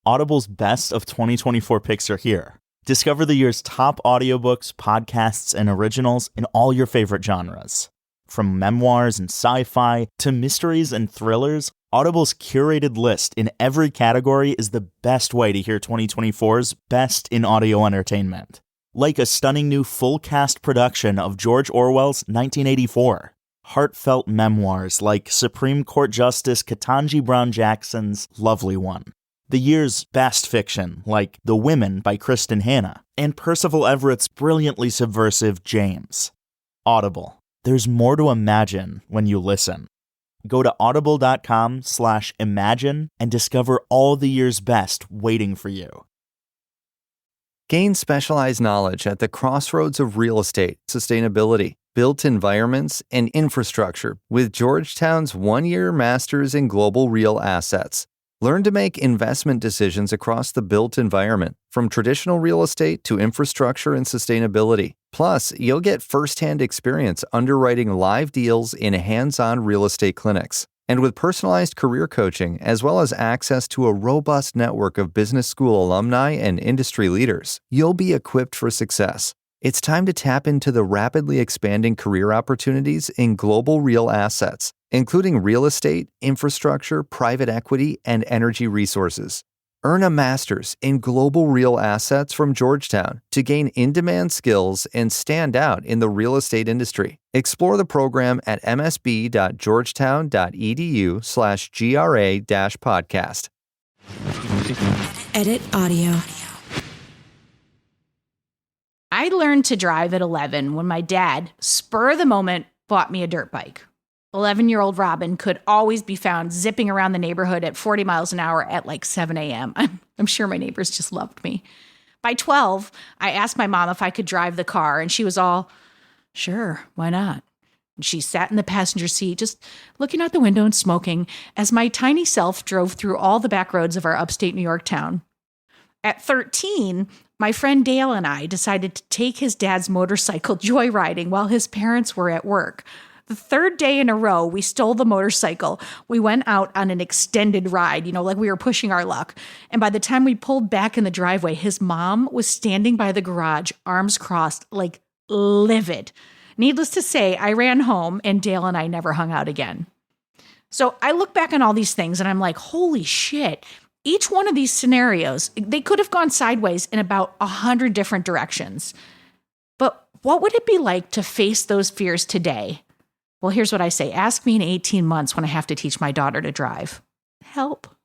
Audible's best of 2024 picks are here. Discover the year's top audiobooks, podcasts, and originals in all your favorite genres. From memoirs and sci-fi to mysteries and thrillers, Audible's curated list in every category is the best way to hear 2024's best in audio entertainment. Like a stunning new full-cast production of George Orwell's 1984. Heartfelt memoirs like Supreme Court Justice Ketanji Brown Jackson's Lovely One. The year's best fiction, like The Women by Kristen Hanna, and Percival Everett's brilliantly subversive James. Audible. There's more to imagine when you listen. Go to audible.com/imagine and discover all the year's best waiting for you. Gain specialized knowledge at the crossroads of real estate, sustainability, built environments, and infrastructure with Georgetown's one-year Masters in Global Real Assets. Learn to make investment decisions across the built environment, from traditional real estate to infrastructure and sustainability. Plus, you'll get firsthand experience underwriting live deals in hands-on real estate clinics. And with personalized career coaching, as well as access to a robust network of business school alumni and industry leaders, you'll be equipped for success. It's time to tap into the rapidly expanding career opportunities in global real assets, including real estate, infrastructure, private equity, and energy resources. Earn a master's in global real assets from Georgetown to gain in-demand skills and stand out in the real estate industry. Explore the program at msb.georgetown.edu/GRA-podcast. Edit audio. I learned to drive at 11 when my dad, spur of the moment, bought me a dirt bike. 11-year-old Robin could always be found zipping around the neighborhood at 40 miles an hour at like 7 a.m. I'm sure my neighbors just loved me. By 12, I asked my mom if I could drive the car, and she was all, sure, why not? And she sat in the passenger seat, just looking out the window and smoking, as my tiny self drove through all the back roads of our upstate New York town. At 13, my friend Dale and I decided to take his dad's motorcycle joyriding while his parents were at work. The third day in a row, we stole the motorcycle. We went out on an extended ride, like we were pushing our luck. And by the time we pulled back in the driveway, his mom was standing by the garage, arms crossed, like livid. Needless to say, I ran home and Dale and I never hung out again. So I look back on all these things and I'm like, holy shit. Each one of these scenarios, they could have gone sideways in about 100 different directions. But what would it be like to face those fears today? Well, here's what I say. Ask me in 18 months when I have to teach my daughter to drive. Help.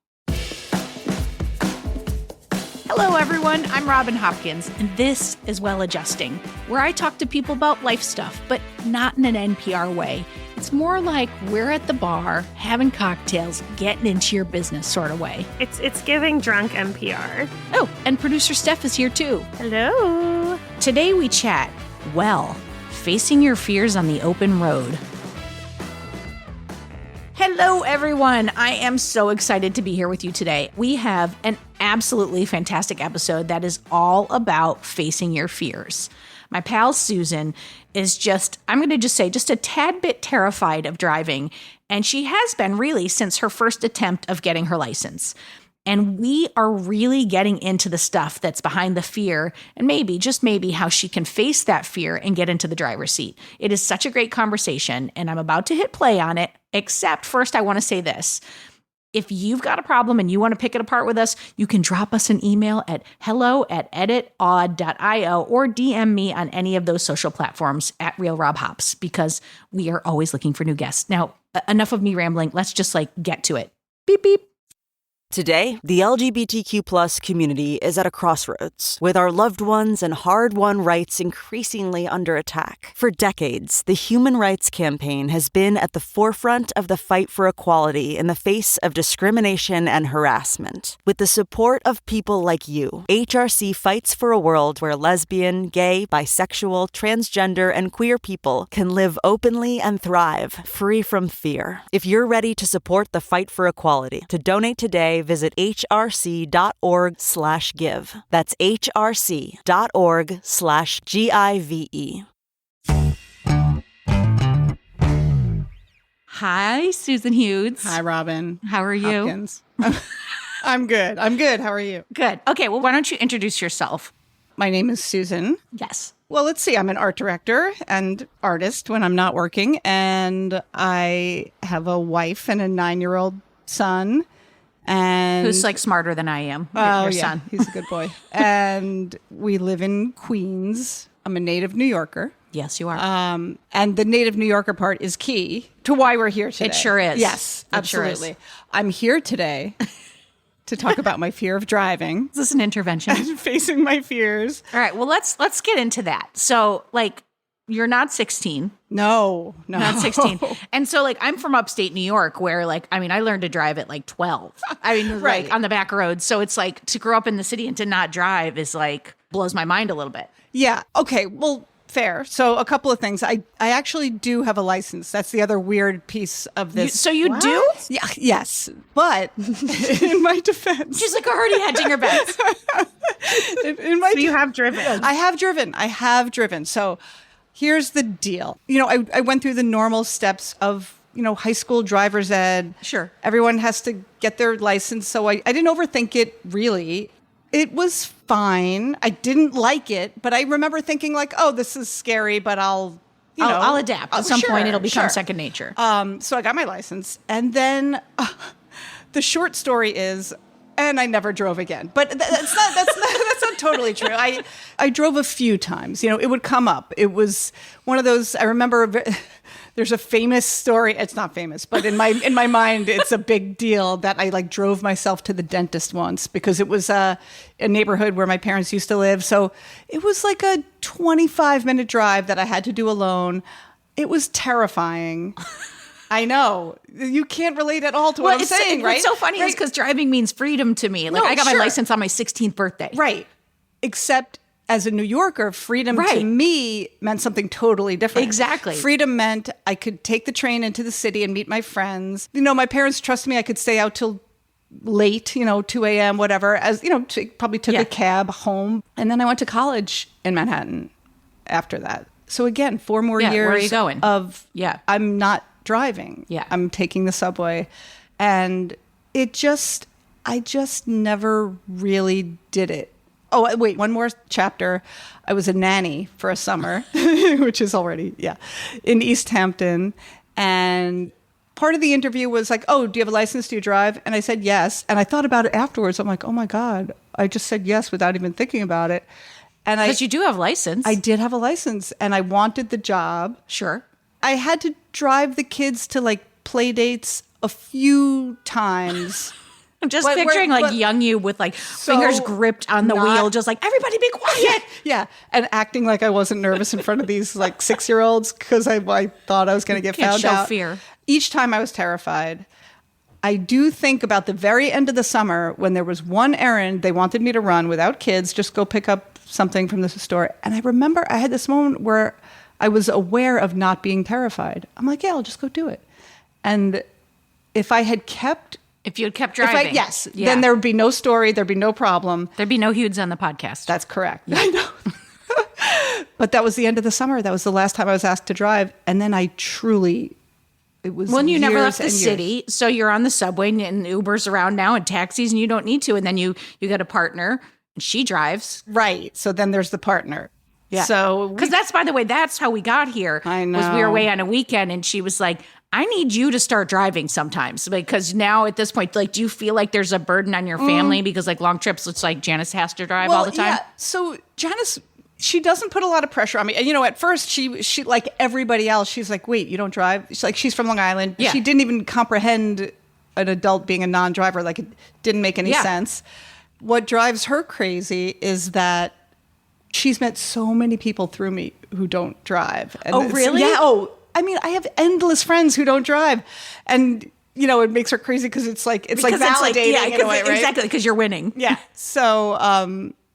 Hello, everyone. I'm Robin Hopkins, and this is Well Adjusting, where I talk to people about life stuff, but not in an NPR way. It's more like we're at the bar, having cocktails, getting into your business sort of way. It's giving drunk NPR. Oh, and producer Steph is here too. Hello. Today we chat, facing your fears on the open road. Hello, everyone. I am so excited to be here with you today. We have an absolutely fantastic episode that is all about facing your fears. My pal Susan is I'm going to just say, just a tad bit terrified of driving. And she has been really since her first attempt of getting her license. And we are really getting into the stuff that's behind the fear and maybe, just maybe, how she can face that fear and get into the driver's seat. It is such a great conversation, and I'm about to hit play on it, except first I want to say this. If you've got a problem and you want to pick it apart with us, you can drop us an email at hello@editaud.io or DM me on any of those social platforms at Real Rob Hops, because we are always looking for new guests. Now, enough of me rambling. Let's just get to it. Beep, beep. Today, the LGBTQ+ community is at a crossroads, with our loved ones and hard-won rights increasingly under attack. For decades, the Human Rights Campaign has been at the forefront of the fight for equality in the face of discrimination and harassment. With the support of people like you, HRC fights for a world where lesbian, gay, bisexual, transgender, and queer people can live openly and thrive, free from fear. If you're ready to support the fight for equality, to donate today, visit hrc.org/give. That's hrc.org/GIVE. Hi, Susan Hughes. Hi, Robin. How are you? Hopkins. I'm good. How are you? Good. Okay, well, why don't you introduce yourself? My name is Susan. Yes. Well, let's see. I'm an art director and artist when I'm not working. And I have a wife and a 9-year-old son. And Who's like smarter than I am, your son. He's a good boy. And we live in Queens. I'm a native New Yorker. Yes, you are. And the native New Yorker part is key to why we're here today. It sure is. Yes, absolutely. Sure is. I'm here today to talk about my fear of driving. Is this an intervention? And facing my fears. All right, well, let's get into that. So, like, you're not 16. No. Not 16. And so, like, I'm from upstate New York where, like, I mean, I learned to drive at, like, 12. I mean, Right. like, on the back roads. So it's like to grow up in the city and to not drive is, like, blows my mind a little bit. Yeah. Okay. Well, fair. So a couple of things. I actually do have a license. That's the other weird piece of this. So you do? Yeah. Yes. But in my defense, She's, like, already hedging her bets. in my So you have driven. I have driven. So here's the deal. You know, I went through the normal steps of, high school driver's ed. Sure. Everyone has to get their license. So I didn't overthink it, really. It was fine. I didn't like it, but I remember thinking like, oh, this is scary, but I'll adapt. At some point, it'll become second nature. So I got my license. And then the short story is, and I never drove again. But that's not totally true. I drove a few times. It would come up. It was one of those. I remember there's a famous story. It's not famous, but in my mind, it's a big deal that I like drove myself to the dentist once because it was a neighborhood where my parents used to live. So it was like a 25-minute drive that I had to do alone. It was terrifying. I know. You can't relate at all to what I'm saying, right? What's so funny is because driving means freedom to me. Like, I got my license on my 16th birthday. Right. Except as a New Yorker, freedom to me meant something totally different. Exactly. Freedom meant I could take the train into the city and meet my friends. My parents trusted me. I could stay out till late, 2 a.m., whatever. Probably took a cab home. And then I went to college in Manhattan after that. So again, 4 more years where are you going? I'm not driving. Yeah. I'm taking the subway. And I just never really did it. Oh, wait, one more chapter. I was a nanny for a summer, which is already, in East Hampton. And part of the interview was like, oh, do you have a license? Do you drive? And I said yes. And I thought about it afterwards. I'm like, oh my God, I just said yes without even thinking about it. And Because you do have license. I did have a license and I wanted the job. Sure. I had to drive the kids to like play dates a few times. I'm just picturing young you with like fingers gripped on the wheel, just like, everybody be quiet. Yeah. And acting like I wasn't nervous in front of these like 6-year-olds because I thought I was going to get found out. Fear. Each time I was terrified. I do think about the very end of the summer when there was one errand they wanted me to run without kids, just go pick up something from the store. And I remember I had this moment where I was aware of not being terrified. I'm like, yeah, I'll just go do it. And if you had kept driving. Then there would be no story. There'd be no problem. There'd be no Hudes on the podcast. That's correct. I know. But that was the end of the summer. That was the last time I was asked to drive. And then it was you never left the years. city. So you're on the subway and Uber's around now and taxis and you don't need to. And then you get a partner and she drives. Right. So then there's the partner. Yeah. So because that's, by the way, that's how we got here. I know. Was we were away on a weekend and she was like, I need you to start driving sometimes because now at this point, like, do you feel like there's a burden on your family because like long trips, it's like Janice has to drive all the time? Yeah. So Janice, she doesn't put a lot of pressure on me. And, at first she like everybody else, she's like, wait, you don't drive? She's from Long Island. Yeah. She didn't even comprehend an adult being a non-driver. Like it didn't make any sense. What drives her crazy is that she's met so many people through me who don't drive. And really? Yeah. Oh, I mean, I have endless friends who don't drive. And, it makes her crazy because it's like validating in a way, right? Exactly, because you're winning. Yeah. So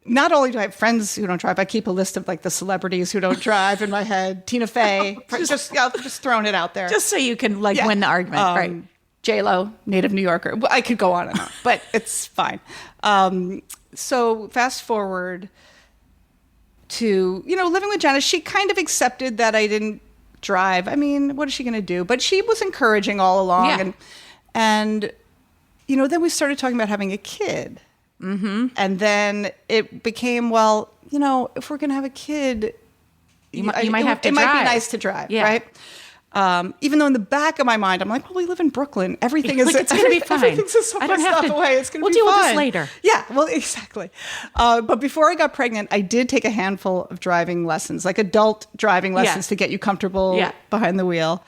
not only do I have friends who don't drive, I keep a list of like the celebrities who don't drive in my head. Tina Fey, just throwing it out there. Just so you can win the argument, right? J-Lo, native New Yorker. Well, I could go on and on, but it's fine. So fast forward to, living with Janice, she kind of accepted that I didn't drive. I mean, what is she going to do? But she was encouraging all along. Yeah. And then we started talking about having a kid. Mm-hmm. And then it became, well, if we're going to have a kid, you might have to it drive. might be nice to drive, right? Even though in the back of my mind, I'm like, well, we live in Brooklyn. Everything is it's going to be fine. Everything's so I don't far have stuff to, away. It's going to be We'll deal fine. with this later. Yeah, well, exactly. But before I got pregnant, I did take a handful of driving lessons, like adult driving lessons to get you comfortable behind the wheel.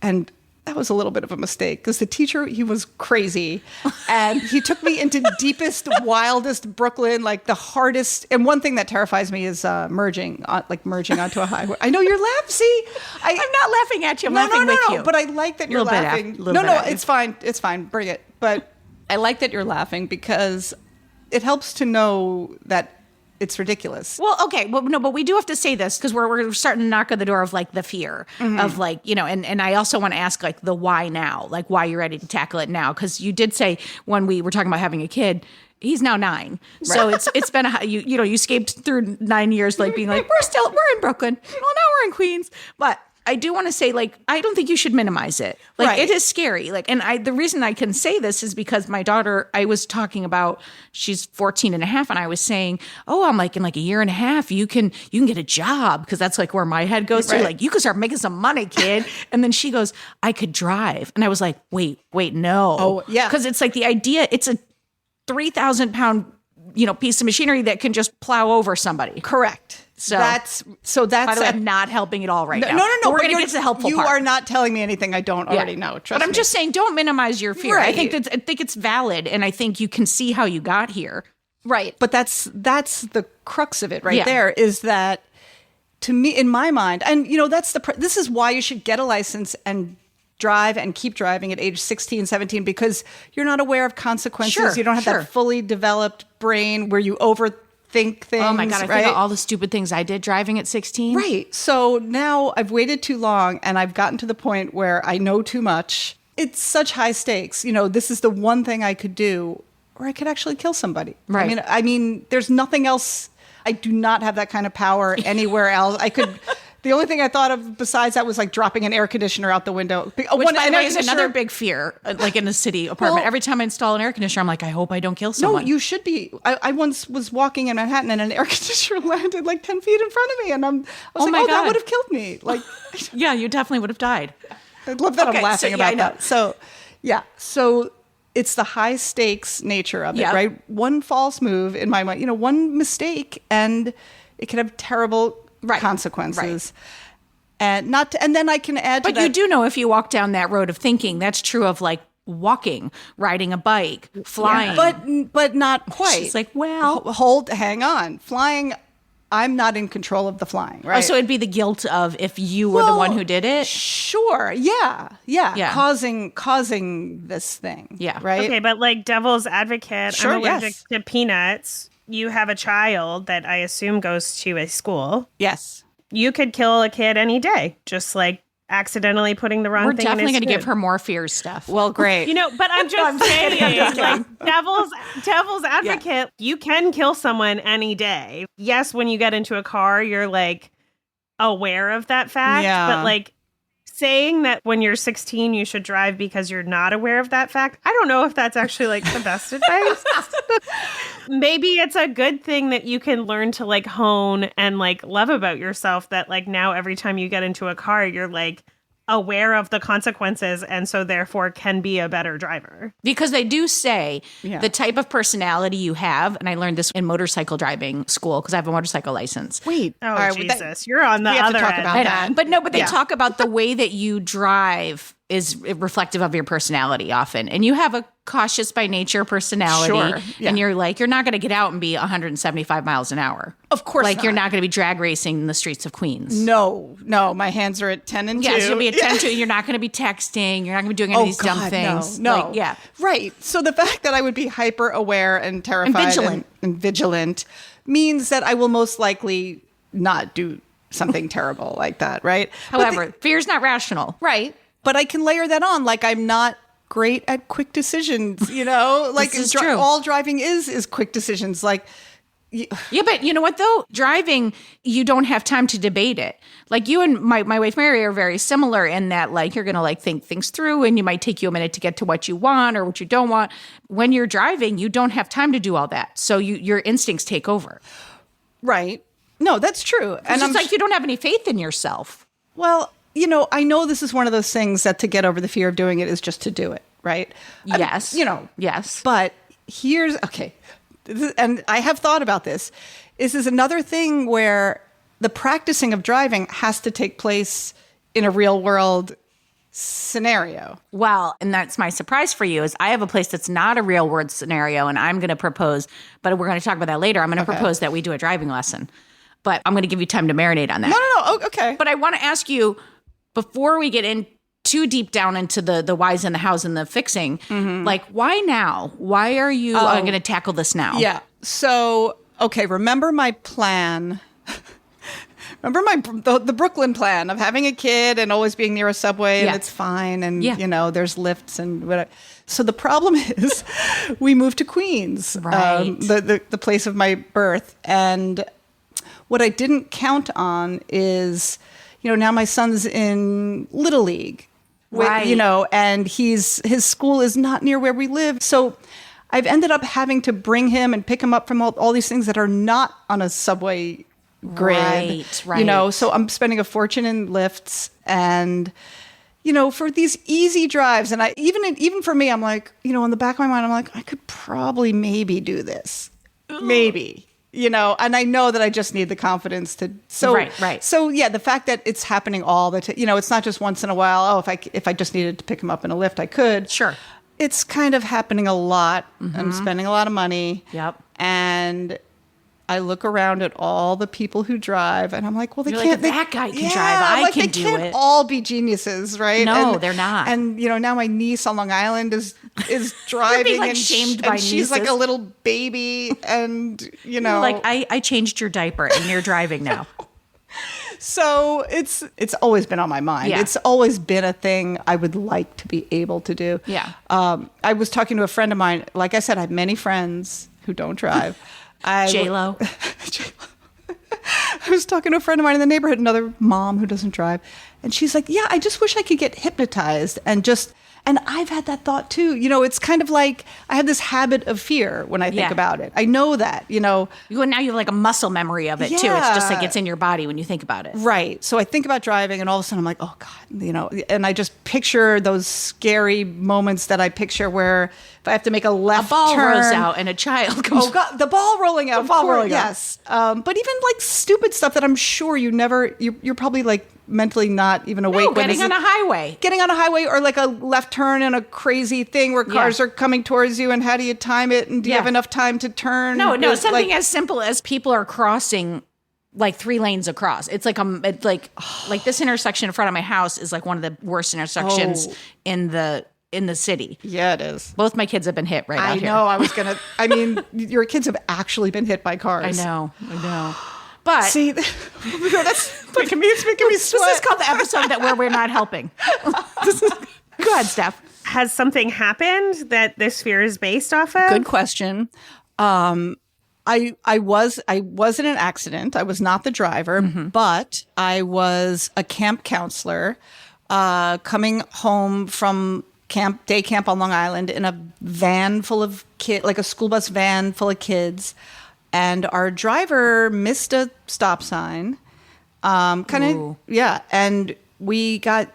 And that was a little bit of a mistake because the teacher, he was crazy. And he took me into deepest, wildest Brooklyn, like the hardest. And one thing that terrifies me is merging onto a highway. I know you're laughing. See, I'm not laughing at you. I'm laughing with you. But I like that you're laughing. It's fine. It's fine. Bring it. But I like that you're laughing because it helps to know that it's ridiculous. Well, okay. Well, no, but we do have to say this because we're starting to knock on the door of like the fear of like, and I also want to ask like the why now, like why you're ready to tackle it now. Because you did say when we were talking about having a kid, he's now 9. So it's been you escaped through 9 years, like being like, we're in Brooklyn. Well, now we're in Queens. But I do want to say, like, I don't think you should minimize it. Like, it is scary. Like, and the reason I can say this is because my daughter, I was talking about, she's 14 and a half, and I was saying, I'm like, in like a year and a half, you can get a job. Because that's like where my head goes to. Like, you can start making some money, kid. And then she goes, I could drive. And I was like, wait, no. Oh, yeah. Because it's like the idea, it's a 3,000-pound, piece of machinery that can just plow over somebody. Correct. So that's by the way, I'm not helping at all right now. No. But we're going to get to the helpful part. You are not telling me anything I don't already know. Trust me. But I'm just saying, don't minimize your fear. Right. I think it's valid, and I think you can see how you got here. Right. But that's the crux of it there is that, to me, in my mind, and this is why you should get a license and drive and keep driving at age 16, 17, because you're not aware of consequences. Sure, you don't have that fully developed brain where you overthink things. Oh my God, I think of all the stupid things I did driving at 16. Right. So now I've waited too long and I've gotten to the point where I know too much. It's such high stakes. This is the one thing I could do, or I could actually kill somebody. Right. I mean, there's nothing else. I do not have that kind of power anywhere else. I could. The only thing I thought of besides that was like dropping an air conditioner out the window. Which, by the way, is another big fear, like in a city apartment. Well, every time I install an air conditioner, I'm like, I hope I don't kill someone. No, you should be. I once was walking in Manhattan and an air conditioner landed like 10 feet in front of me. And I was like, that would have killed me. Like, yeah, you definitely would have died. I love that I'm laughing about that. So, So it's the high stakes nature of it, right? One false move in my mind, one mistake, and it can have terrible consequences. And then I can add to that. But you do know if you walk down that road of thinking, that's true of like walking, riding a bike, flying. But not quite. It's like, well, hang on. Flying, I'm not in control of the flying, right? Oh, so it'd be the guilt of if you were the one who did it? Sure. Yeah. Causing this thing. Yeah. Right? Okay, but like devil's advocate, Sure, I'm allergic to peanuts. You have a child that I assume goes to a school. Yes. You could kill a kid any day, just like accidentally putting the wrong We're thing definitely in his going to give food. her more fears stuff. Well, great. But I'm just saying, like devil's advocate, you can kill someone any day. Yes, when you get into a car, you're like aware of that fact. Yeah. But like saying that when you're 16, you should drive because you're not aware of that fact, I don't know if that's actually like the best advice. Maybe it's a good thing that you can learn to like hone and like love about yourself, that like now every time you get into a car, you're like aware of the consequences and so therefore can be a better driver. Because they do say the type of personality you have, and I learned this in motorcycle driving school because I have a motorcycle license. Wait. Oh, all right, Jesus. You're on the we have other to talk end. about that. But they talk about the way that you drive is reflective of your personality often. And you have a cautious by nature personality. Sure, yeah. And you're not going to get out and be 175 miles an hour. Of course Like not. you're not going to be drag racing in the streets of Queens. No, my hands are at 10 and 2. Yes, you'll be at 10 2. You're not going to be texting. You're not going to be doing any of these dumb things. No. Like, Right. So the fact that I would be hyper aware and terrified and vigilant means that I will most likely not do something terrible like that, right? However, fear's not rational. Right. But I can layer that on. Like I'm not great at quick decisions, Like This is true. all driving is quick decisions. Like Yeah, but you know what though? Driving, you don't have time to debate it. Like you and my wife Mary are very similar in that like you're gonna like think things through and you might take you a minute to get to what you want or what you don't want. When you're driving, you don't have time to do all that. So your instincts take over. Right. No, that's true. And it's like you don't have any faith in yourself. Well, I know this is one of those things that to get over the fear of doing it is just to do it, right? Yes. Yes. But okay. And I have thought about this. This is another thing where the practicing of driving has to take place in a real world scenario. Well, and that's my surprise for you is I have a place that's not a real world scenario and I'm going to propose, but we're going to talk about that later. I'm going to propose that we do a driving lesson, but I'm going to give you time to marinate on that. No. Oh, okay. But I want to ask you before we get in too deep down into the whys and the hows and the fixing, like why now? Why are you going to tackle this now? Yeah. So, okay. Remember my plan. Remember the Brooklyn plan of having a kid and always being near a subway and it's fine and there's lifts and whatever. So the problem is we moved to Queens, right. The place of my birth, and what I didn't count on is now my son's in Little League, right? And his school is not near where we live, so I've ended up having to bring him and pick him up from all these things that are not on a subway grid, right. So I'm spending a fortune in lifts and, for these easy drives. And even for me, I'm like, in the back of my mind, I'm like, I could probably maybe do this. Maybe, and I know that I just need the confidence to. So, right. So yeah, the fact that it's happening all the time, it's not just once in a while. Oh, if I just needed to pick him up in a lift, I could. Sure. It's kind of happening a lot. I'm spending a lot of money. Yep. And I look around at all the people who drive, and I'm like, well, You're like, that guy can drive. I can do it. They can't all be geniuses, right? No, they're not. And now my niece on Long Island is driving, being, like, and shamed by she's like nieces. a little baby, and like I changed your diaper, and you're driving now. So it's always been on my mind. Yeah. It's always been a thing I would like to be able to do. Yeah. I was talking to a friend of mine. Like I said, I have many friends who don't drive. J-Lo. I was talking to a friend of mine in the neighborhood, another mom who doesn't drive. And she's like, yeah, I just wish I could get hypnotized and I've had that thought too. It's kind of like I have this habit of fear when I think about it. I know that, Now you have like a muscle memory of it too. It's just like it's in your body when you think about it. Right. So I think about driving and all of a sudden I'm like, oh God, and I just picture those scary moments that I picture where if I have to make a left turn. A ball rolls out and a child comes. Oh God, the ball rolling out. The ball rolling out. Yes. But even like stupid stuff that I'm sure you're probably like mentally not even awake. Getting on a highway. Getting on a highway or like a left turn in a crazy thing where cars are coming towards you and how do you time it and do you have enough time to turn? No, something as simple as people are crossing like 3 lanes across. It's like like this intersection in front of my house is like one of the worst intersections in the city. Yeah, it is. Both my kids have been hit out here. I know. Your kids have actually been hit by cars. I know. But see, it's making me sweat. This is called the episode where we're not helping. Go ahead, Steph. Has something happened that this fear is based off of? Good question. I was in an accident. I was not the driver, but I was a camp counselor coming home from day camp on Long Island in a van full of kids, like a school bus van full of kids. And our driver missed a stop sign. And we got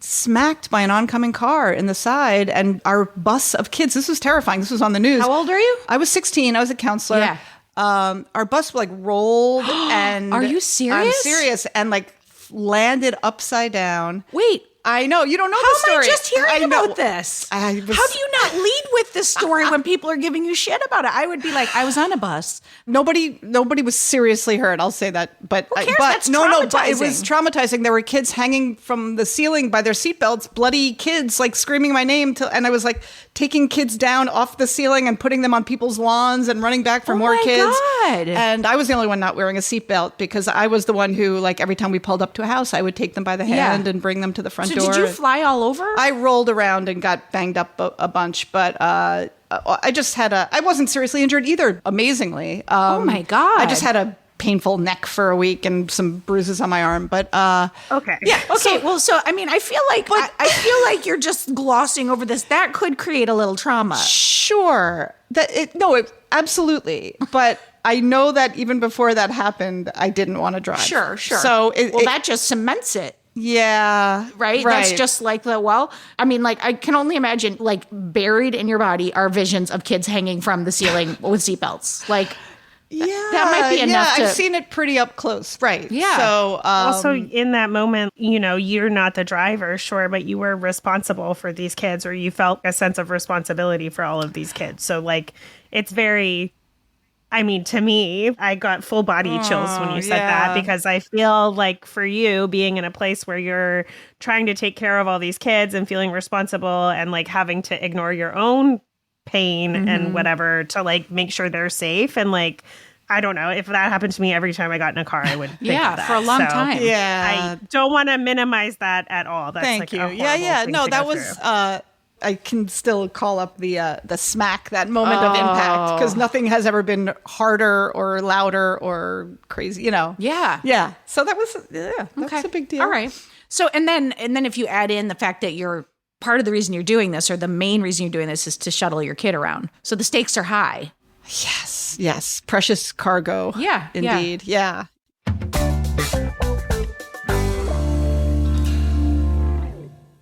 smacked by an oncoming car in the side, and our bus of kids. This was terrifying. This was on the news. How old are you? I was 16. I was a counselor. Yeah. Our bus like rolled and. Are you serious? I'm serious, and like landed upside down. Wait. I know. You don't know How the story. am I just hearing about this? How do you not lead with this story when people are giving you shit about it? I would be like, I was on a bus. Nobody was seriously hurt. I'll say that. But who cares? But That's but it was traumatizing. There were kids hanging from the ceiling by their seatbelts, bloody kids, like screaming my name. And I was like, taking kids down off the ceiling and putting them on people's lawns and running back for more kids. God. And I was the only one not wearing a seatbelt because I was the one who, like, every time we pulled up to a house, I would take them by the hand and bring them to the front door. So did you fly all over? I rolled around and got banged up a bunch, but I wasn't seriously injured either, amazingly. Oh my God. I just had a painful neck for a week and some bruises on my arm, but Okay. yeah. Okay, so I mean, I feel like you're just glossing over this. That could create a little trauma. Sure. It absolutely. But I know that even before that happened, I didn't want to drive. Sure. So that just cements it. Yeah. Right? That's just like I mean, like, I can only imagine, like, buried in your body are visions of kids hanging from the ceiling with seatbelts. Like, that might be enough. I've seen it pretty up close. Right. Yeah. So, Also, in that moment, you're not the driver, sure, but you were responsible for these kids, or you felt a sense of responsibility for all of these kids. So, like, it's very, I mean, to me, I got full body chills when you said that, because I feel like for you, being in a place where you're trying to take care of all these kids and feeling responsible and, like, having to ignore your own pain and whatever to, like, make sure they're safe. And, like, I don't know, if that happened to me every time I got in a car, I would think of that. For a long time. Yeah. I don't want to minimize that at all. That's Thank like you. a horrible thing No, to that go was through. I can still call up the smack, that moment of impact, because nothing has ever been harder or louder or crazy, Yeah. Yeah. So that was that's a big deal. All right. So and then if you add in the fact that you're part of the reason you're doing this, or the main reason you're doing this, is to shuttle your kid around. So the stakes are high. Yes. Precious cargo. Yeah. Indeed. Yeah.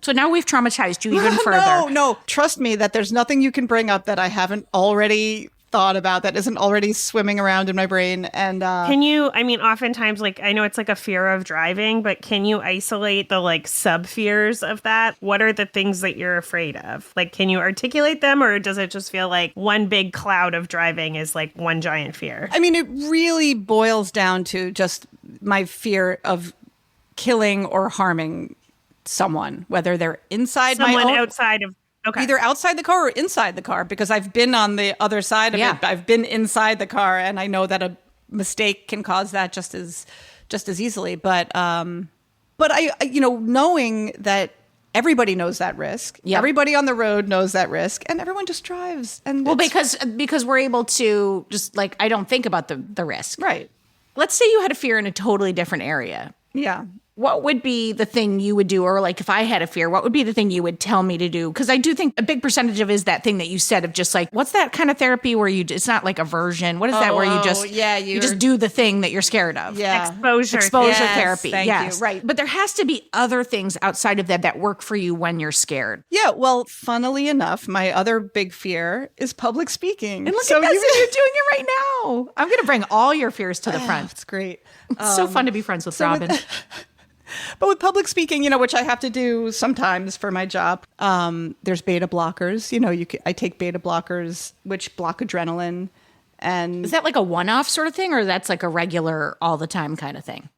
So now we've traumatized you even further. No. Trust me that there's nothing you can bring up that I haven't already thought about, that isn't already swimming around in my brain. And can you, I mean, oftentimes, like, I know it's like a fear of driving, but can you isolate the, like, sub fears of that? What are the things that you're afraid of? Like, can you articulate them, or does it just feel like one big cloud of driving is like one giant fear? I mean, it really boils down to just my fear of killing or harming someone, whether they're inside Someone my own, outside of, okay. either outside the car or inside the car, because I've been on the other side of it. I've been inside the car, and I know that a mistake can cause that just as easily. But I knowing that everybody knows that risk, everybody on the road knows that risk, and everyone just drives. And because we're able to just, like, I don't think about the risk. Right. Let's say you had a fear in a totally different area. Yeah. What would be the thing you would do? Or, like, if I had a fear, what would be the thing you would tell me to do? Because I do think a big percentage of it is that thing that you said of just, like, what's that kind of therapy where it's not like aversion. What is that where you just do the thing that you're scared of? Yeah. Exposure Yes, therapy. thank Yes. you. Right. But there has to be other things outside of that work for you when you're scared. Yeah, well, funnily enough, my other big fear is public speaking. And look at this, you're doing it right now. I'm going to bring all your fears to the front. It's great. It's so fun to be friends with Robin. But with public speaking, which I have to do sometimes for my job, there's beta blockers. I take beta blockers, which block adrenaline. And is that like a one-off sort of thing, or that's like a regular all the time kind of thing?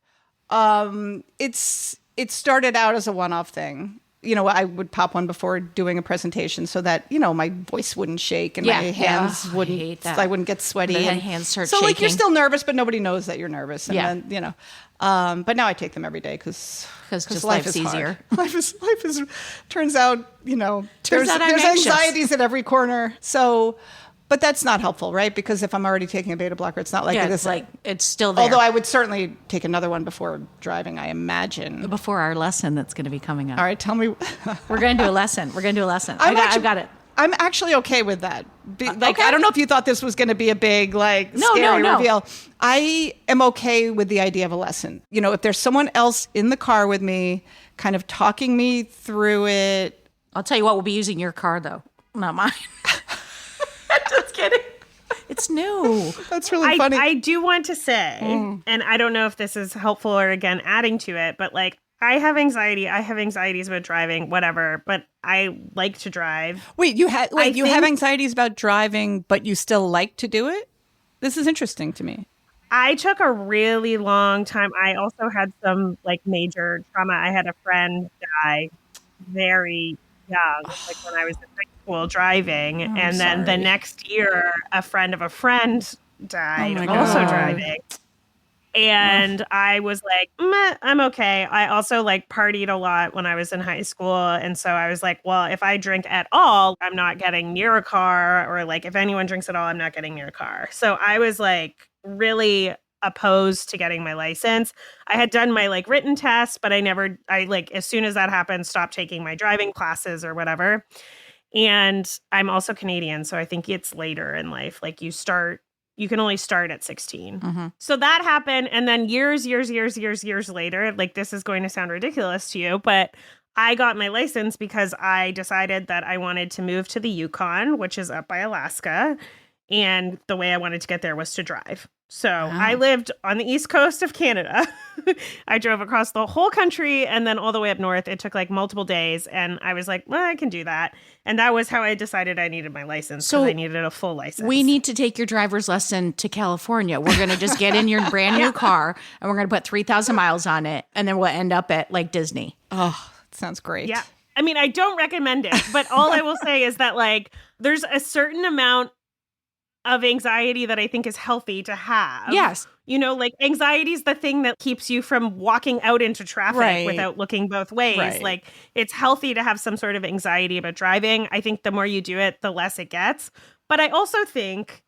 It started out as a one-off thing. I would pop one before doing a presentation so that, my voice wouldn't shake and my hands wouldn't, I wouldn't get sweaty. The and hands start so shaking. like you're still nervous, but nobody knows that you're nervous. And then, but now I take them every day because just life is life's easier. Hard. Life is, turns out, there's out I'm anxious. anxieties at every corner. So, but that's not helpful, right? Because if I'm already taking a beta blocker, it's not like Yeah, this. it's still there. Although I would certainly take another one before driving, I imagine. Before our lesson that's going to be coming up. All right, tell me. We're going to do a lesson. I've got it. I'm actually okay with that. I don't know if you thought this was going to be a big, scary reveal. I am okay with the idea of a lesson. If there's someone else in the car with me, kind of talking me through it. I'll tell you what, we'll be using your car, though, not mine. Just kidding. It's new. That's really funny. I do want to say, and I don't know if this is helpful or, again, adding to it, but, I have anxiety. I have anxieties about driving, whatever, but I like to drive. Wait, you have anxieties about driving, but you still like to do it? This is interesting to me. I took a really long time. I also had some major trauma. I had a friend die very Yeah, like when I was in high school driving. And then the next year, a friend of a friend died, also driving. And I was like, meh, I'm okay. I also like partied a lot when I was in high school. And so I was like, well, if I drink at all, I'm not getting near a car. Or like if anyone drinks at all, I'm not getting near a car. So I was like really opposed to getting my license. I had done my like written test, but I like as soon as that happened, stopped taking my driving classes or whatever. And I'm also Canadian. So I think it's later in life. Like you can only start at 16. So that happened. And then years later, like this is going to sound ridiculous to you, but I got my license because I decided that I wanted to move to the Yukon, which is up by Alaska. And the way I wanted to get there was to drive. So I lived on the east coast of Canada. I drove across the whole country and then all the way up north. It took like multiple days. And I was like, well, I can do that. And that was how I decided I needed my license, because I needed a full license. We need to take your driver's lesson to California. We're going to just get in your brand new car and we're going to put 3,000 miles on it. And then we'll end up at like Disney. Oh, sounds great. Yeah. I mean, I don't recommend it, but all I will say is that like there's a certain amount of anxiety that I think is healthy to have. Yes. You know, like anxiety is the thing that keeps you from walking out into traffic without looking both ways. Right. Like it's healthy to have some sort of anxiety about driving. I think the more you do it, the less it gets. But I also think,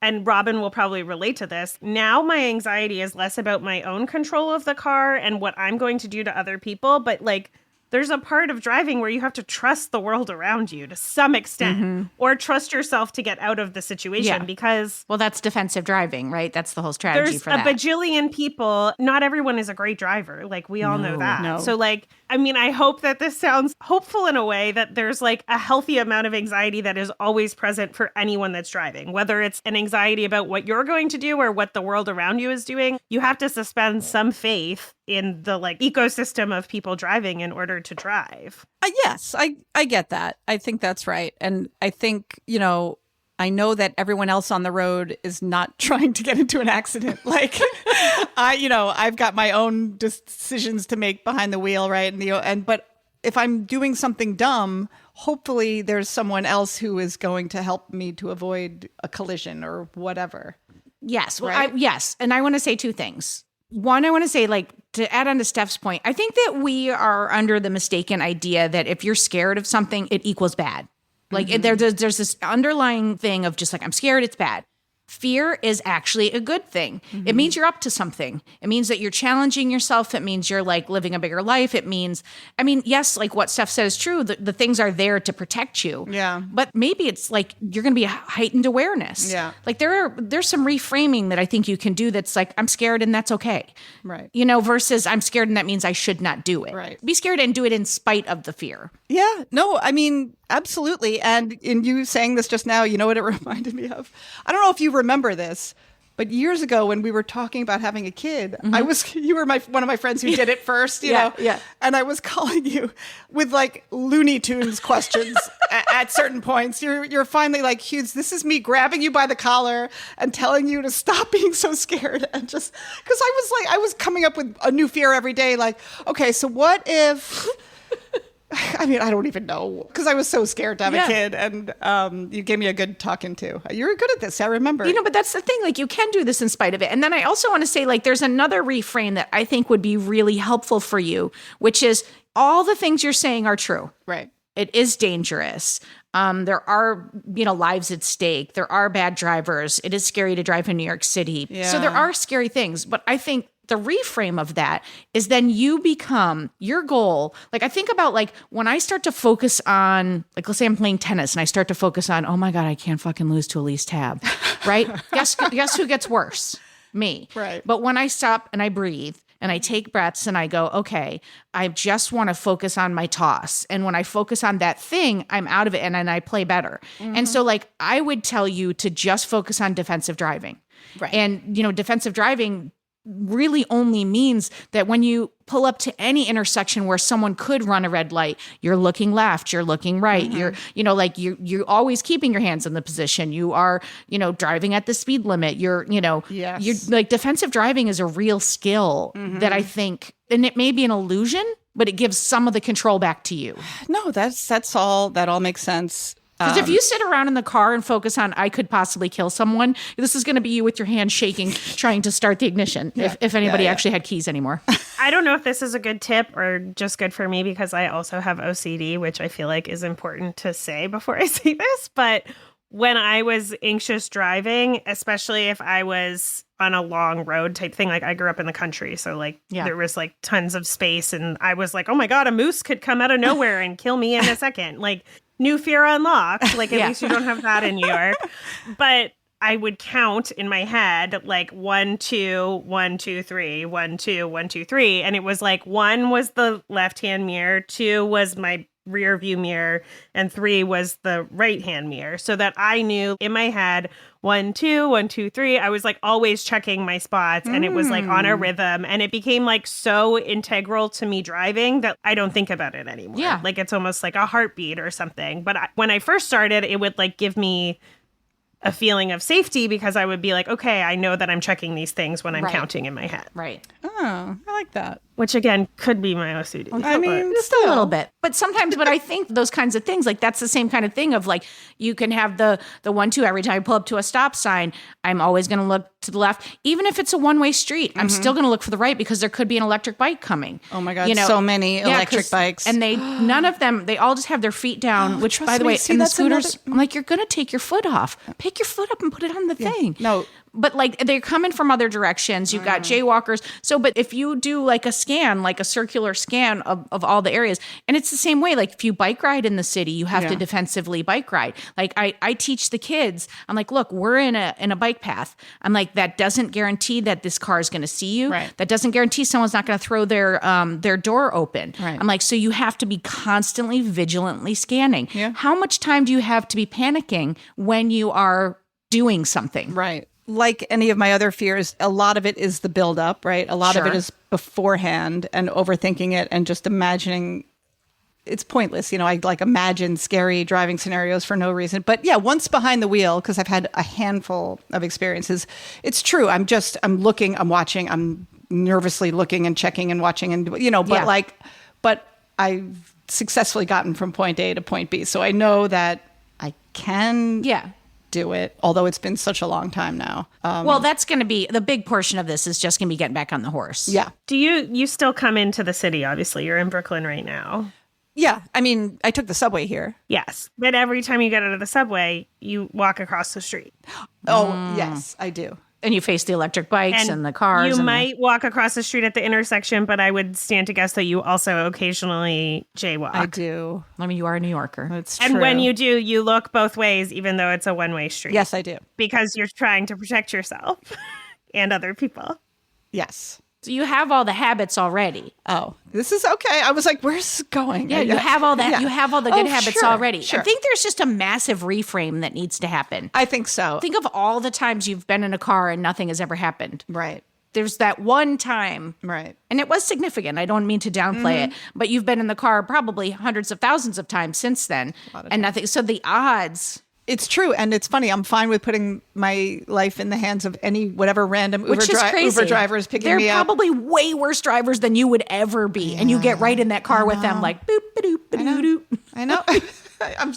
and Robin will probably relate to this, now my anxiety is less about my own control of the car and what I'm going to do to other people, but like there's a part of driving where you have to trust the world around you to some extent, or trust yourself to get out of the situation because... Well, that's defensive driving, right? That's the whole strategy for that. There's a bajillion people. Not everyone is a great driver. Like, we all know that. No. So, like, I mean, I hope that this sounds hopeful in a way that there's, like, a healthy amount of anxiety that is always present for anyone that's driving. Whether it's an anxiety about what you're going to do or what the world around you is doing, you have to suspend some faith in the, like, ecosystem of people driving in order to drive. Yes, I get that. I think that's right. And I think, you know, I know that everyone else on the road is not trying to get into an accident. Like, I've got my own decisions to make behind the wheel, right? But if I'm doing something dumb, hopefully there's someone else who is going to help me to avoid a collision or whatever. Yes. Well, right? yes. And I want to say two things. One, I want to say, like, to add on to Steph's point, I think that we are under the mistaken idea that if you're scared of something, it equals bad. Like there's this underlying thing of just like, I'm scared, it's bad. Fear is actually a good thing. It means you're up to something. It means that you're challenging yourself. It means you're like living a bigger life. It means, I mean, yes, like what Steph said is true. The things are there to protect you. Yeah. But maybe it's like you're going to be a heightened awareness. Yeah. Like there's some reframing that I think you can do that's like, I'm scared and that's okay. Right. You know, versus I'm scared and that means I should not do it. Right. Be scared and do it in spite of the fear. Yeah, no, I mean, absolutely. And in you saying this just now, you know what it reminded me of? I don't know if you remember this, but years ago when we were talking about having a kid, you were one of my friends who did it first, you know? Yeah. And I was calling you with like Looney Tunes questions at certain points. You're finally like, Hughes, this is me grabbing you by the collar and telling you to stop being so scared. And just, because I was coming up with a new fear every day. Like, okay, so what if... I mean, I don't even know, because I was so scared to have a kid, and you gave me a good talking to. You're good at this, I remember. You know, but that's the thing, like you can do this in spite of it. And then I also want to say, like, there's another reframe that I think would be really helpful for you, which is all the things you're saying are true. Right. It is dangerous. There are, lives at stake. There are bad drivers. It is scary to drive in New York City. Yeah. So there are scary things, but I think the reframe of that is then you become your goal. Like I think about like when I start to focus on, like, let's say I'm playing tennis and I start to focus on, oh my God, I can't fucking lose to Elise Tab, right? Guess who gets worse? Me. Right. But when I stop and I breathe and I take breaths and I go, okay, I just want to focus on my toss. And when I focus on that thing, I'm out of it and I play better. And so like I would tell you to just focus on defensive driving. Right. And, defensive driving really only means that when you pull up to any intersection where someone could run a red light, you're looking left, you're looking right, you're you're always keeping your hands in the position. You are, driving at the speed limit. You're like defensive driving is a real skill that I think, and it may be an illusion, but it gives some of the control back to you. No, that all makes sense. Because if you sit around in the car and focus on, I could possibly kill someone, this is going to be you with your hand shaking, trying to start the ignition, if anybody actually had keys anymore. I don't know if this is a good tip or just good for me, because I also have OCD, which I feel like is important to say before I say this. But when I was anxious driving, especially if I was on a long road type thing, like I grew up in the country, so like there was like tons of space, and I was like, oh my God, a moose could come out of nowhere and kill me in a second. Like, new fear unlocked. Like, at least you don't have that in New York. But I would count in my head, like 1, 2, 1, 2, 3, 1, 2, 1, 2, 3. And it was like 1 was the left-hand mirror, 2 was my rear view mirror, and 3 was the right-hand mirror. So that I knew in my head, 1, 2, 1, 2, 3. I was like always checking my spots, and it was like on a rhythm, and it became like so integral to me driving that I don't think about it anymore. Yeah. Like it's almost like a heartbeat or something. But when I first started, it would like give me a feeling of safety, because I would be like, okay, I know that I'm checking these things when I'm counting in my head. Right. Oh, I like that. Which again could be my OCD. I mean, Just a little bit. But sometimes, but I think those kinds of things, like that's the same kind of thing of like, you can have the 1, 2, every time I pull up to a stop sign, I'm always going to look to the left. Even if it's a one-way street, I'm still going to look for the right, because there could be an electric bike coming. Oh my God, so many electric bikes. And none of them, they all just have their feet down, which by the way, in the scooters, I'm like, you're going to take your foot off. Pick your foot up and put it on the thing. No. But like they're coming from other directions. You've got jaywalkers. So, but if you do like a scan, like a circular scan of all the areas, and it's the same way, like if you bike ride in the city, you have to defensively bike ride. Like I teach the kids, I'm like, look, we're in a bike path. I'm like, that doesn't guarantee that this car is going to see you. Right. That doesn't guarantee someone's not going to throw their door open. Right. I'm like, so you have to be constantly vigilantly scanning. Yeah. How much time do you have to be panicking when you are doing something? Right. Like any of my other fears, a lot of it is the buildup, right? A lot of it is beforehand and overthinking it and just imagining. It's pointless. I like imagine scary driving scenarios for no reason. But yeah, once behind the wheel, because I've had a handful of experiences, it's true. I'm looking, I'm watching, I'm nervously looking and checking and watching and, but I've successfully gotten from point A to point B. So I know that I can do it, although it's been such a long time now. Well, that's going to be the big portion of this is just going to be getting back on the horse. Yeah. Do you still come into the city? Obviously, you're in Brooklyn right now. Yeah. I mean, I took the subway here. Yes. But every time you get out of the subway, you walk across the street. Oh, yes, I do. And you face the electric bikes and the cars. You might walk across the street at the intersection, but I would stand to guess that you also occasionally jaywalk. I do. I mean, you are a New Yorker. It's and true. when you do, you look both ways, even though it's a one-way street. Yes, I do. Because you're trying to protect yourself and other people. Yes. So you have all the habits already. Oh, this is okay. I was like, where's this going? Yeah, you have all that. Yeah. You have all the good habits already. Sure. I think there's just a massive reframe that needs to happen. I think so. Think of all the times you've been in a car and nothing has ever happened. Right. There's that one time. Right. And it was significant. I don't mean to downplay it, but you've been in the car probably hundreds of thousands of times since then and nothing. So the odds. It's true. And it's funny. I'm fine with putting my life in the hands of whatever random Uber driver is picking me up. They're probably way worse drivers than you would ever be. And you get right in that car with them like, boop, ba-doop, ba-doo-doo. I know. I'm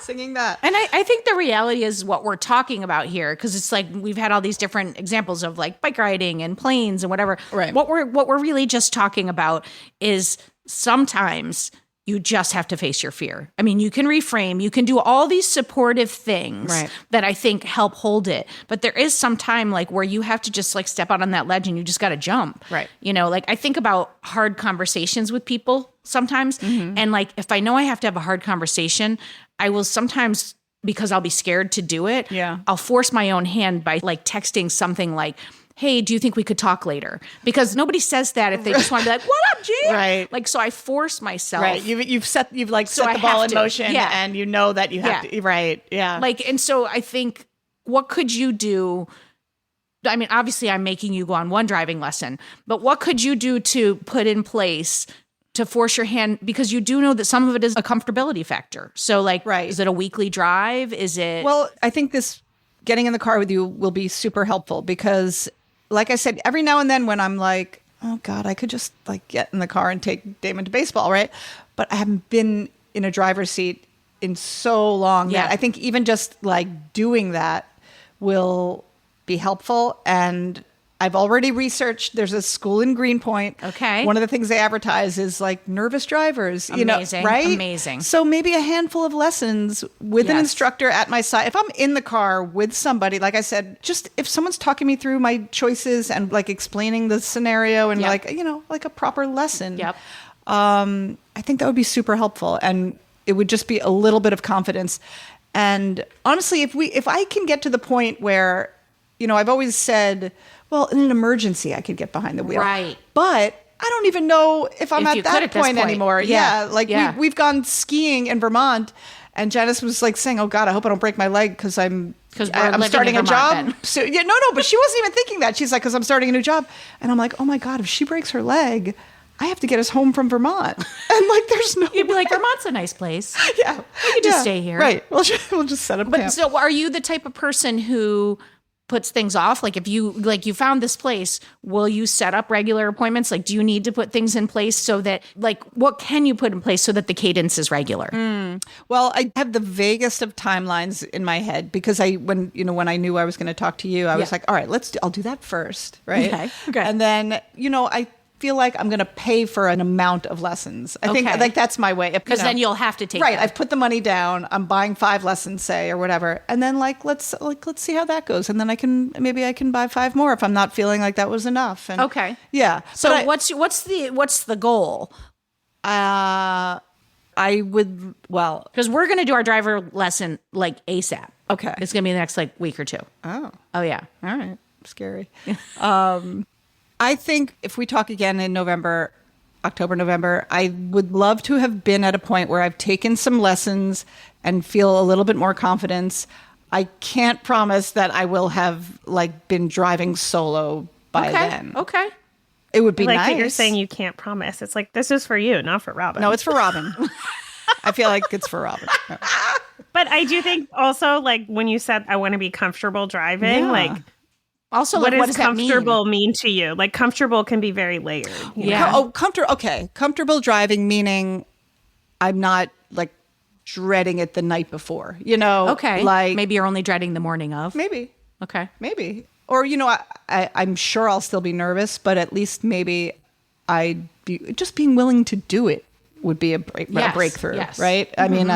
singing that. And I think the reality is what we're talking about here, because it's like we've had all these different examples of like bike riding and planes and whatever. Right. What we're really just talking about is sometimes you just have to face your fear. I mean, you can reframe, you can do all these supportive things that I think help hold it. But there is some time like where you have to just like step out on that ledge and you just got to jump. Right. Like I think about hard conversations with people sometimes. And like, if I know I have to have a hard conversation, I will sometimes, because I'll be scared to do it. Yeah. I'll force my own hand by like texting something like, hey, do you think we could talk later? Because nobody says that if they just want to be like, what up, G? Right. Like, so I force myself. Right. You've set the ball in motion and you know that you have to. Right. Yeah. Like, and so I think, what could you do? I mean, obviously I'm making you go on one driving lesson, but what could you do to put in place to force your hand? Because you do know that some of it is a comfortability factor. So like, is it a weekly drive? Is it? Well, I think getting in the car with you will be super helpful because like I said, every now and then when I'm like, oh God, I could just like get in the car and take Damon to baseball, right? But I haven't been in a driver's seat in so long that I think even just like doing that will be helpful. And I've already researched, there's a school in Greenpoint. Okay. One of the things they advertise is like nervous drivers, Amazing, right? amazing. So maybe a handful of lessons with an instructor at my side. If I'm in the car with somebody, like I said, just if someone's talking me through my choices and like explaining the scenario and like a proper lesson. Yep. I think that would be super helpful, and it would just be a little bit of confidence. And honestly, if I can get to the point where, I've always said, well, in an emergency, I could get behind the wheel. Right. But I don't even know if I'm at that point anymore. Yeah. We've gone skiing in Vermont, and Janice was like saying, oh God, I hope I don't break my leg because I'm starting a job. Then. So but she wasn't even thinking that. She's like, because I'm starting a new job. And I'm like, oh my God, if she breaks her leg, I have to get us home from Vermont. And like, there's no You'd be like, way. Vermont's a nice place. Yeah. We could just stay here. Right. We'll just set up camp. So are you the type of person who puts things off? Like if you found this place, will you set up regular appointments? Like, do you need to put things in place so that what can you put in place so that the cadence is regular? Well, I have the vaguest of timelines in my head because when I knew I was going to talk to you, I was like, all right, I'll do that first. Right. Okay. And then, I feel like I'm going to pay for an amount of lessons. I think like that's my way. Because then you'll have to take right. them. I've put the money down. I'm buying 5 lessons, say, or whatever, and then let's see how that goes. And then I can buy 5 more if I'm not feeling like that was enough. And, okay. Yeah. So what's the goal? I would because we're going to do our driver lesson like ASAP. Okay. It's going to be the next week or 2. Oh yeah. All right. Scary. I think if we talk again in October, November, I would love to have been at a point where I've taken some lessons and feel a little bit more confidence. I can't promise that I will have been driving solo by then. Okay. It would be nice. That you're saying you can't promise. It's like, this is for you, not for Robin. No, it's for Robin. I feel like it's for Robin. But I do think also when you said I want to be comfortable driving, also, what does comfortable mean to you? Like, comfortable can be very layered. Yeah. Comfortable. Okay. Comfortable driving, meaning I'm not dreading it the night before, Okay. Maybe you're only dreading the morning of. Maybe. Okay. Maybe. Or, I'm sure I'll still be nervous, but at least maybe just being willing to do it would be a breakthrough. Yes. Right. I mean,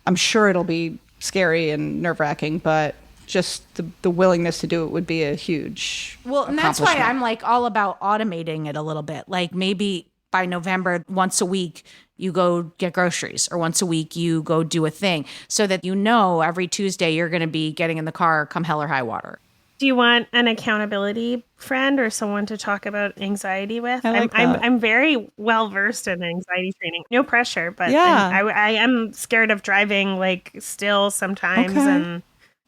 I'm sure it'll be scary and nerve wracking, but just the willingness to do it would be a huge and that's why I'm all about automating it a little bit. Like maybe by November, once a week you go get groceries, or once a week you go do a thing, so that every Tuesday you're going to be getting in the car come hell or high water. Do you want an accountability friend or someone to talk about anxiety with? I'm very well versed in anxiety training. No pressure, but I am scared of driving still sometimes. Okay. And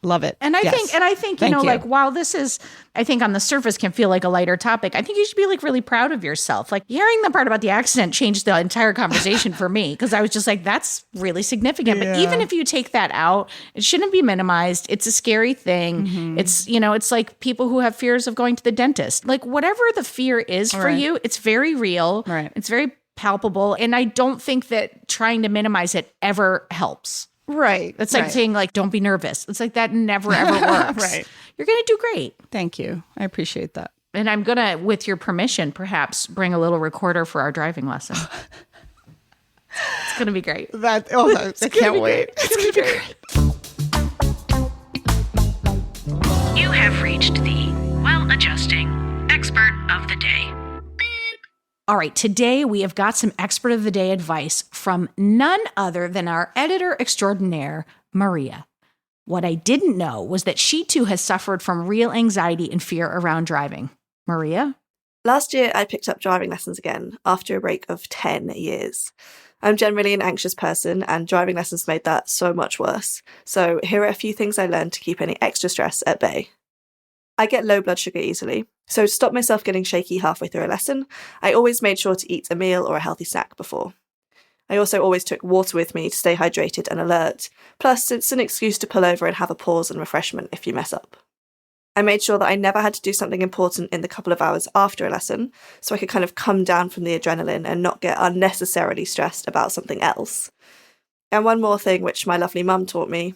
love it. And I think, while this is, I think on the surface can feel like a lighter topic, I think you should be really proud of yourself. Hearing the part about the accident changed the entire conversation for me, because I was just that's really significant. Yeah. But even if you take that out, it shouldn't be minimized. It's a scary thing. Mm-hmm. It's, it's like people who have fears of going to the dentist. Whatever the fear is for you, it's very real. Right. It's very palpable. And I don't think that trying to minimize it ever helps. Right. It's like saying don't be nervous. It's that never ever works. Right. You're going to do great. Thank you. I appreciate that. And I'm going to, with your permission, perhaps bring a little recorder for our driving lesson. It's going to be great. I can't wait. It's going to be great. You have reached the well-adjusting expert of the day. All right, today we have got some expert of the day advice from none other than our editor extraordinaire, Maria. What I didn't know was that she too has suffered from real anxiety and fear around driving. Maria? Last year, I picked up driving lessons again after a break of 10 years. I'm generally an anxious person, and driving lessons made that so much worse. So here are a few things I learned to keep any extra stress at bay. I get low blood sugar easily, so to stop myself getting shaky halfway through a lesson, I always made sure to eat a meal or a healthy snack before. I also always took water with me to stay hydrated and alert, plus it's an excuse to pull over and have a pause and refreshment if you mess up. I made sure that I never had to do something important in the couple of hours after a lesson, so I could kind of come down from the adrenaline and not get unnecessarily stressed about something else. And one more thing which my lovely mum taught me.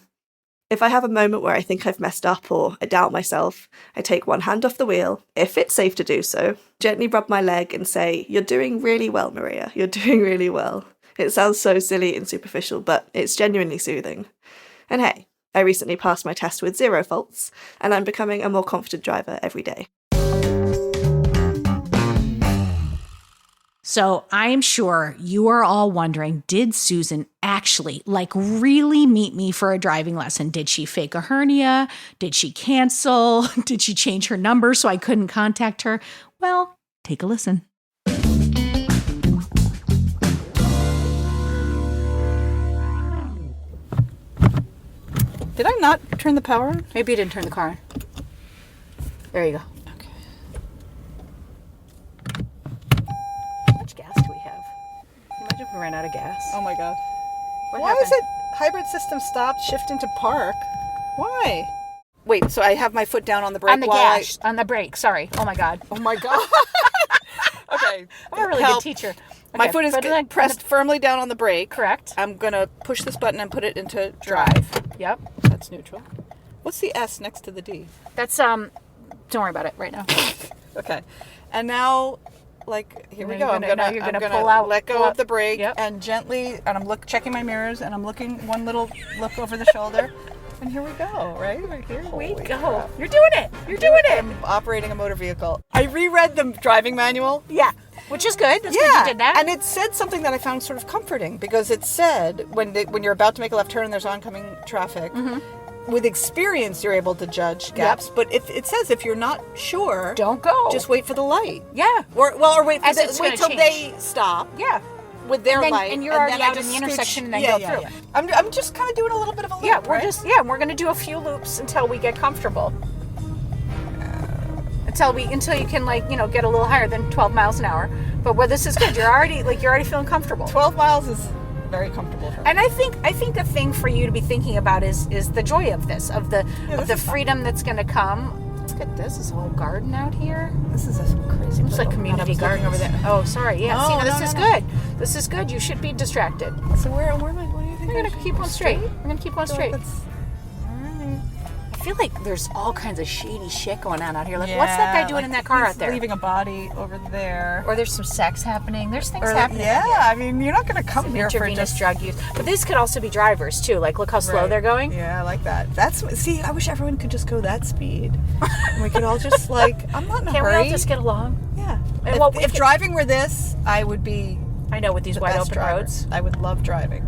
If I have a moment where I think I've messed up or I doubt myself, I take one hand off the wheel, if it's safe to do so, gently rub my leg and say, "You're doing really well, Maria. You're doing really well." It sounds so silly and superficial, but it's genuinely soothing. And hey, I recently passed my test with 0 faults, and I'm becoming a more confident driver every day. So I'm sure you are all wondering, did Susan actually, really meet me for a driving lesson? Did she fake a hernia? Did she cancel? Did she change her number so I couldn't contact her? Well, take a listen. Did I not turn the power on? Maybe you didn't turn the car on. There you go. Okay. How much gas do we have? Imagine if we ran out of gas. Oh my God. What Why happened? is it hybrid system stopped, shift into park? Why? Wait, so I have my foot down on the brake On the gas, on the brake. Sorry. Oh my God. Oh my God. Okay. I'm a really good teacher. My Okay, foot is put it on- pressed firmly down on the brake. Correct. I'm going to push this button and put it into drive. Yep. That's neutral. What's the S next to the D? That's don't worry about it right now. Okay. And now, here we go. You're gonna pull out, let go of the brake, Yep. and gently, and I'm checking my mirrors, and I'm looking one little look over the shoulder, and here we go. Right here we Go. You're doing it. You're doing it. I'm operating a motor vehicle. I reread the driving manual. Yeah. Which is good. That's good you did that. And it said something that I found sort of comforting, because it said when you're about to make a left turn and there's oncoming traffic, with experience you're able to judge gaps. But if it says if you're not sure, Don't go. Just wait for the light. Yeah. Or wait Wait till change. they stop. Yeah. With their then- light, and you're already then I out in just the intersection and then yeah, go through. Yeah. I'm just kind of doing a little bit of a loop. Yeah, right? we're gonna do a few loops until we get comfortable. Until you can get a little higher than 12 miles an hour. But where this is good, you're already feeling comfortable. 12 miles is very comfortable for me. And I think the thing for you to be thinking about is the joy of this, of the freedom that's going to come. Look at this. This whole garden out here. This is a crazy. It's like community garden over there. Oh, sorry. Yeah. No, See, now this no, is no. good. This is good. You should be distracted. So where am I? What do you think? We're gonna keep on straight. We're gonna keep on straight. All right. I feel like there's all kinds of shady shit going on out here. Like, what's that guy doing in that car he's out there? Leaving a body over there. Or there's some sex happening. There's things happening. Yeah, out here. I mean, you're not going to come Some here for intravenous just drug use. But these could also be drivers too. Like, look how slow Right. they're going. Yeah, I like that. See, I wish everyone could just go that speed. And we could all just I'm not in a Can't we hurry. all just get along? Yeah. And If driving were this, I would be I know, with these the wide best open driver. roads. I would love driving.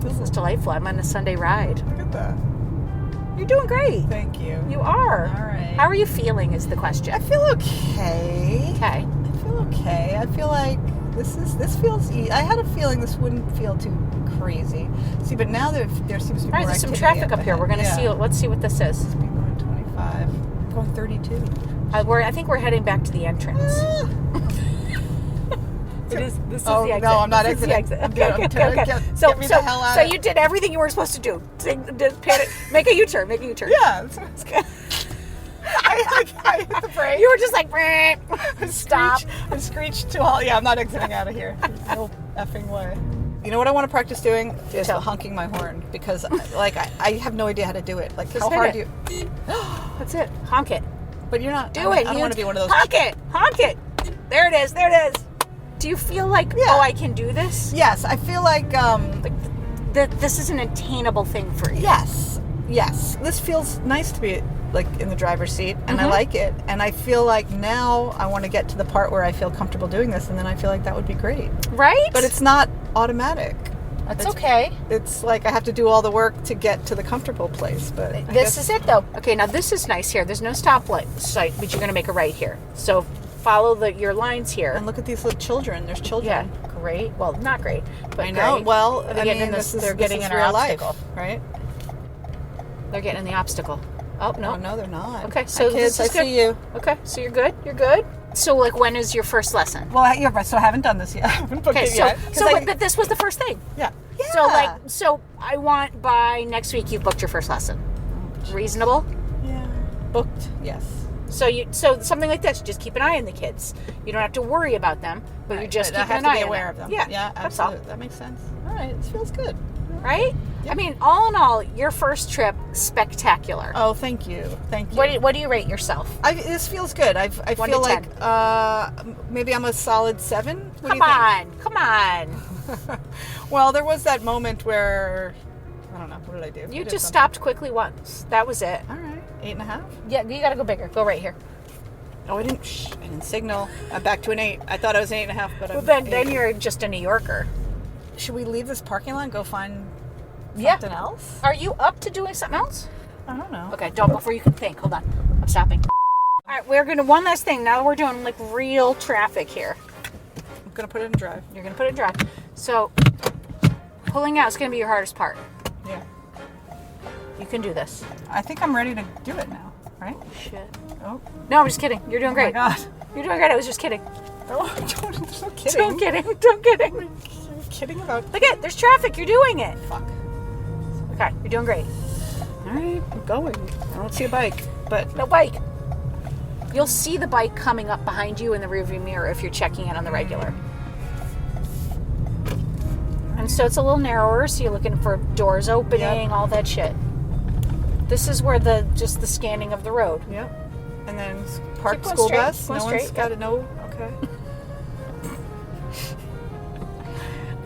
This is delightful. I'm on a Sunday ride. Look at that. You're doing great. Thank you. You are. All right. How are you feeling is the question. I feel okay. Okay. I feel okay. I feel like this feels I had a feeling this wouldn't feel too crazy. See, but now there seems to be All right, more there's some activity traffic up here. ahead. We're going to see. Let's see what this is. Speed going 25. I'm going 32. I think we're heading back to the entrance. This is Oh, the exit. no, I'm not This is the exiting. exit. Okay. Get me the hell out So of you did everything you were supposed to do. Make a U-turn. Make a U-turn. Yeah, that's good. I hit the brake. You were just like, "Meh." Stop. I screeched to all. Yeah, I'm not exiting out of here. There's no effing way. You know what I want to practice doing is honking my horn, because I have no idea how to do it. Like, Just how hit hard it. do you? That's it. Honk it. But you're not. Do it. I don't want to be one of those. Honk it. Honk it. There it is. There it is. Do you feel like, Yeah. I can do this? Yes, I feel like. That this is an attainable thing for you. Yes. This feels nice to be in the driver's seat, and I like it. And I feel like now I want to get to the part where I feel comfortable doing this, and then I feel like that would be great. Right? But it's not automatic. That's okay. It's like I have to do all the work to get to the comfortable place. But This is it, though. Okay, now this is nice here. There's no stoplight, but you're going to make a right here. So follow your lines here. And look at these little children. There's children. Yeah, great. Well, not great, but I know. great. Well, They're getting in they're getting in our real obstacle. life, right? They're getting in the obstacle. Oh, no. Oh, no, they're not. Okay, so Hi, kids, this is I good. see you. Okay, so you're good? You're good? So, when is your first lesson? Well, so I haven't done this yet. I haven't booked Okay, it yet. but this was the first thing. Yeah. So I want by next week you've booked your first lesson. Reasonable? Booked, yes. So something like this, just keep an eye on the kids. You don't have to worry about them, but you're just keeping an eye on them. I have to be aware of them. Yeah, absolutely. That makes sense. All right, this feels good. Right? Yep. I mean, all in all, your first trip, spectacular. Oh, thank you. Thank you. What do you rate yourself? This feels good. I feel like maybe I'm a solid 7. Come on. Well, there was that moment where, I don't know, what did I do? You just stopped quickly once. That was it. All right. 8.5? Yeah, you got to go bigger. Go right here. Oh, I didn't signal. I'm back to an 8. I thought I was an 8.5, but then you're just a New Yorker. Should we leave this parking lot and go find something else? Are you up to doing something else? I don't know. Okay, don't before you can think. Hold on. I'm stopping. All right, we're going to one last thing. Now we're doing like real traffic here. I'm going to put it in drive. You're going to put it in drive. So pulling out is going to be your hardest part. Yeah. You can do this. I think I'm ready to do it now, right? Shit. Oh. No, I'm just kidding. You're doing great. Oh my God. You're doing great. I was just kidding. Oh, there's no kidding. Don't kidding. You're kidding about... Look at, there's traffic. You're doing it. Fuck. Okay, you're doing great. All right, I'm going. I don't see a bike, but... No bike. You'll see the bike coming up behind you in the rearview mirror if you're checking in on the regular. And so it's a little narrower, so you're looking for doors opening, all that shit. This is where the scanning of the road. Yep. And then park school bus. No one's got to know. Okay.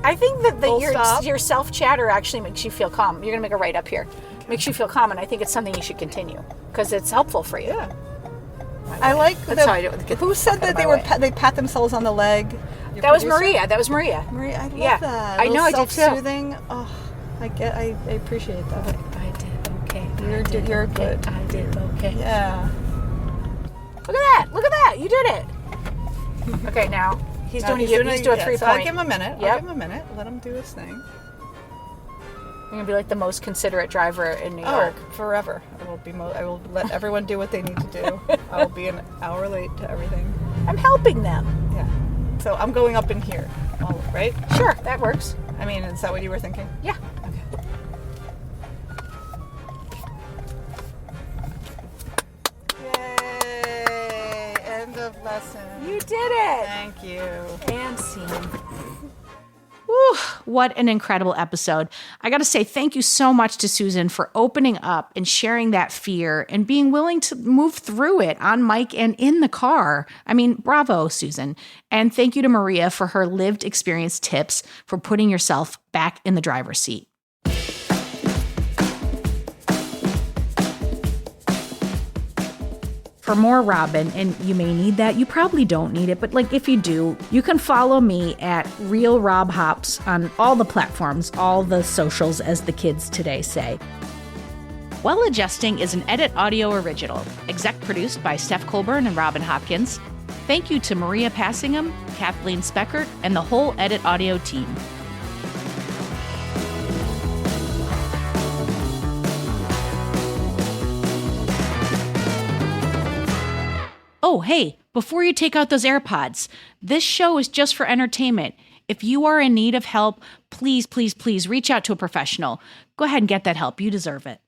I think that your self-chatter actually makes you feel calm. You're going to make a right up here. Okay. Makes you feel calm, and I think it's something you should continue because it's helpful for you. Yeah. I like That's how I do it with the kids. Who said that they pat themselves on the leg? That was Maria. Maria, I love that. I know, I did too. Self-soothing. Oh, I appreciate that. I did okay. You're good. I did okay. Yeah. Look at that. You did it. Okay, now he's doing a 3-point. So I'll give him a minute. Let him do his thing. I'm gonna be like the most considerate driver in New York. Forever. I will let everyone do what they need to do. I will be an hour late to everything. I'm helping them. Yeah. So I'm going up in here, right? Sure, that works. I mean, is that what you were thinking? Yeah. Okay. Yay! End of lesson. You did it. Thank you. And scene. Whew, what an incredible episode. I got to say thank you so much to Susan for opening up and sharing that fear and being willing to move through it on mic and in the car. I mean, bravo, Susan. And thank you to Maria for her lived experience tips for putting yourself back in the driver's seat. For more Robin, and you may need that, you probably don't need it, but like if you do, you can follow me at Real Rob Hops on all the platforms, all the socials, as the kids today say. Well Adjusting is an Edit Audio original, exec produced by Steph Colburn and Robin Hopkins. Thank you to Maria Passingham, Kathleen Speckert, and the whole Edit Audio team. Oh, hey, before you take out those AirPods, this show is just for entertainment. If you are in need of help, please, please, please reach out to a professional. Go ahead and get that help. You deserve it.